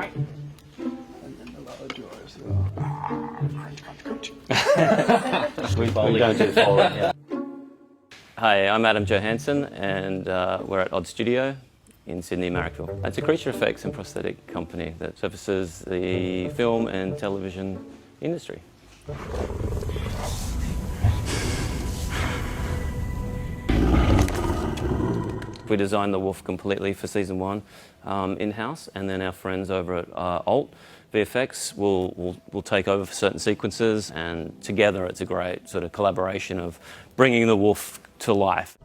part. And then the lower jaw as well. We don't do forward, yeah. Hi, I'm Adam Johansson, and we're at Odd Studio in Sydney, Marrickville. It's a creature effects and prosthetic company that services the film and television industry. We designed the wolf completely for season 1 in-house, and then our friends over at Alt VFX will take over for certain sequences, and together it's a great sort of collaboration of bringing the wolf to life.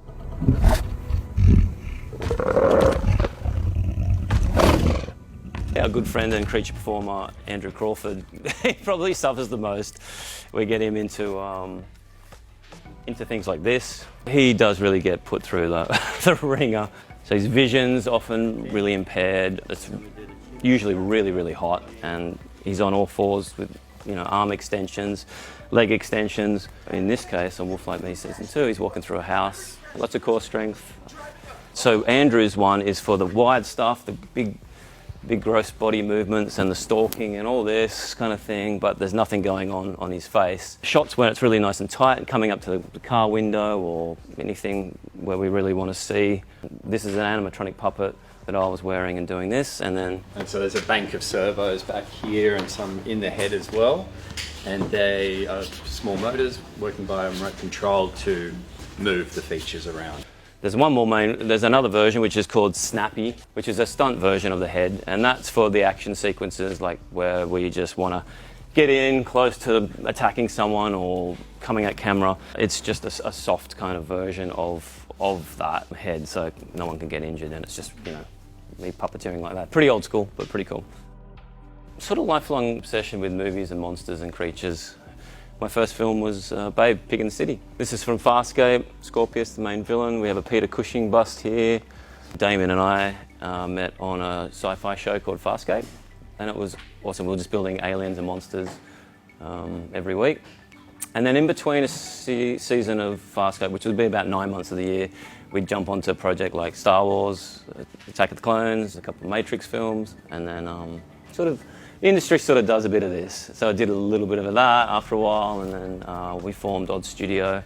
Our good friend and creature performer Andrew Crawford, he probably suffers the most. We get him into things like this. He does really get put through the ringer. So his vision's often really impaired. It's usually really, really hot, and he's on all fours with, arm extensions, leg extensions. In this case, on Wolf Like Me Season 2, he's walking through a house, lots of core strength. So Andrew's one is for the wide stuff, the big gross body movements and the stalking and all this kind of thing, but there's nothing going on his face. Shots where it's really nice and tight and coming up to the car window or anything where we really want to see. This is an animatronic puppet that I was wearing and doing this, and so there's a bank of servos back here and some in the head as well, and they are small motors working by a remote control to move the features around. There's another version which is called Snappy, which is a stunt version of the head, and that's for the action sequences, like where we just want to get in close to attacking someone or coming at camera. It's just a soft kind of version of that head, so no one can get injured, and it's just, me puppeteering like that. Pretty old school, but pretty cool. Sort of lifelong obsession with movies and monsters and creatures. My first film was Babe, Pig in the City. This is from Farscape, Scorpius, the main villain. We have a Peter Cushing bust here. Damien and I met on a sci-fi show called Farscape, and it was awesome. We were just building aliens and monsters every week. And then in between a season of Farscape, which would be about 9 months of the year, we'd jump onto a project like Star Wars, Attack of the Clones, a couple of Matrix films, and then the industry sort of does a bit of this. So I did a little bit of that after a while, and then we formed Odd Studio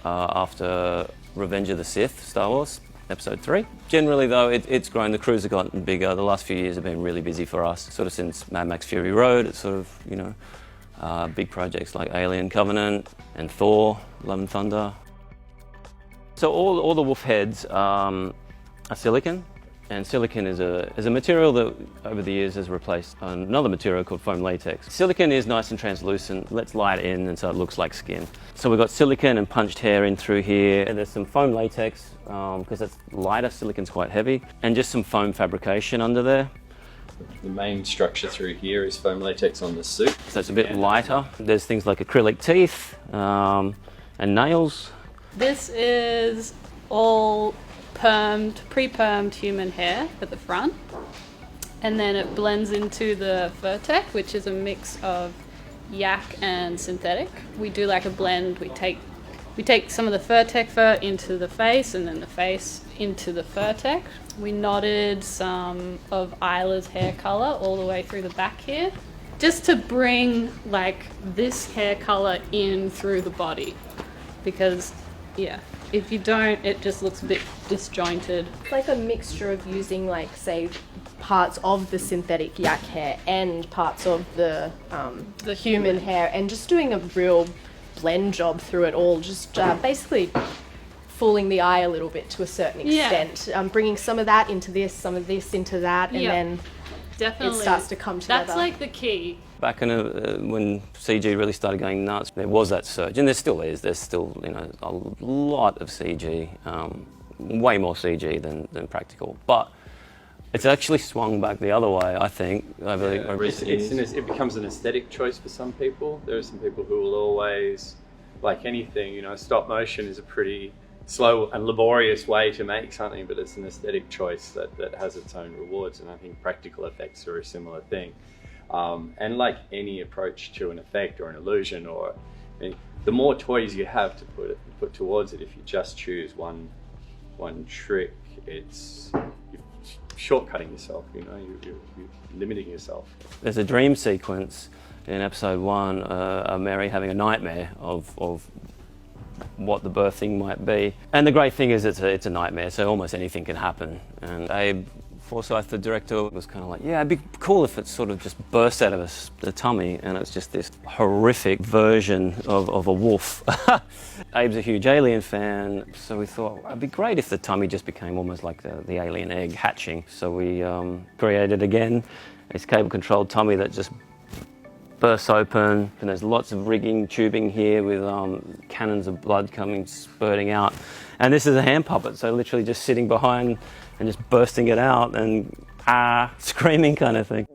after Revenge of the Sith, Star Wars, Episode 3. Generally though, it's grown, the crews have gotten bigger. The last few years have been really busy for us, sort of since Mad Max Fury Road. It's sort of, big projects like Alien Covenant and Thor, Love and Thunder. So all the wolf heads are silicon. And silicon is a material that over the years has replaced another material called foam latex. Silicon is nice and translucent, lets light in, and so it looks like skin. So we've got silicon and punched hair in through here, and there's some foam latex because it's lighter, silicon's quite heavy, and just some foam fabrication under there. The main structure through here is foam latex on the suit. So it's a bit lighter. There's things like acrylic teeth and nails. This is all pre-permed human hair at the front, and then it blends into the fur tech, which is a mix of yak and synthetic. We do like a blend. We take some of the fur tech fur into the face, and then the face into the fur tech. We knotted some of Isla's hair color all the way through the back here, just to bring like this hair color in through the body, because if you don't, it just looks a bit disjointed. It's like a mixture of using, like, say, parts of the synthetic yak hair and parts of the human hair, and just doing a real blend job through it all, just basically fooling the eye a little bit to a certain extent. Bringing some of that into this, some of this into that, and then definitely it starts to come together. That's like the key. Back in when CG really started going nuts, there was that surge, and there still is. There's still a lot of CG, way more CG than practical. But it's actually swung back the other way, I think. It becomes an aesthetic choice for some people. There are some people who will always, like anything, stop motion is a pretty slow and laborious way to make something, but it's an aesthetic choice that has its own rewards, and I think practical effects are a similar thing. And like any approach to an effect or an illusion, the more toys you have to put towards it, if you just choose one trick, you've shortcutting yourself. You know, you're limiting yourself. There's a dream sequence in episode 1 of Mary having a nightmare of what the birthing might be. And the great thing is it's a nightmare, so almost anything can happen. And Abe Forsyth, the director, was kind of like, yeah, it'd be cool if it sort of just burst out of the tummy, and it's just this horrific version of a wolf. Abe's a huge Alien fan, so we thought it'd be great if the tummy just became almost like the alien egg hatching. So we created again this cable-controlled tummy that just bursts open, and there's lots of rigging, tubing here with cannons of blood spurting out. And this is a hand puppet, so literally just sitting behind and just bursting it out and screaming kind of thing.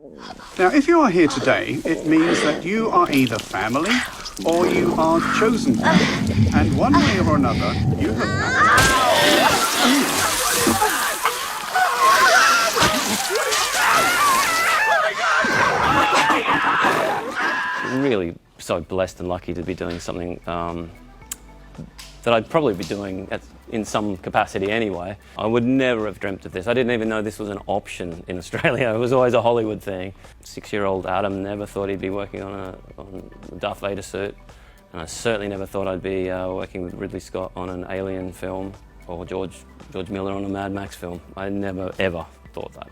Now, if you are here today, it means that you are either family or you are chosen family. And one way or another, you have... Really so blessed and lucky to be doing something that I'd probably be doing in some capacity anyway. I would never have dreamt of this. I didn't even know this was an option in Australia. It was always a Hollywood thing. 6-year-old Adam never thought he'd be working on a Darth Vader suit, and I certainly never thought I'd be working with Ridley Scott on an Alien film or George Miller on a Mad Max film. I never ever thought that.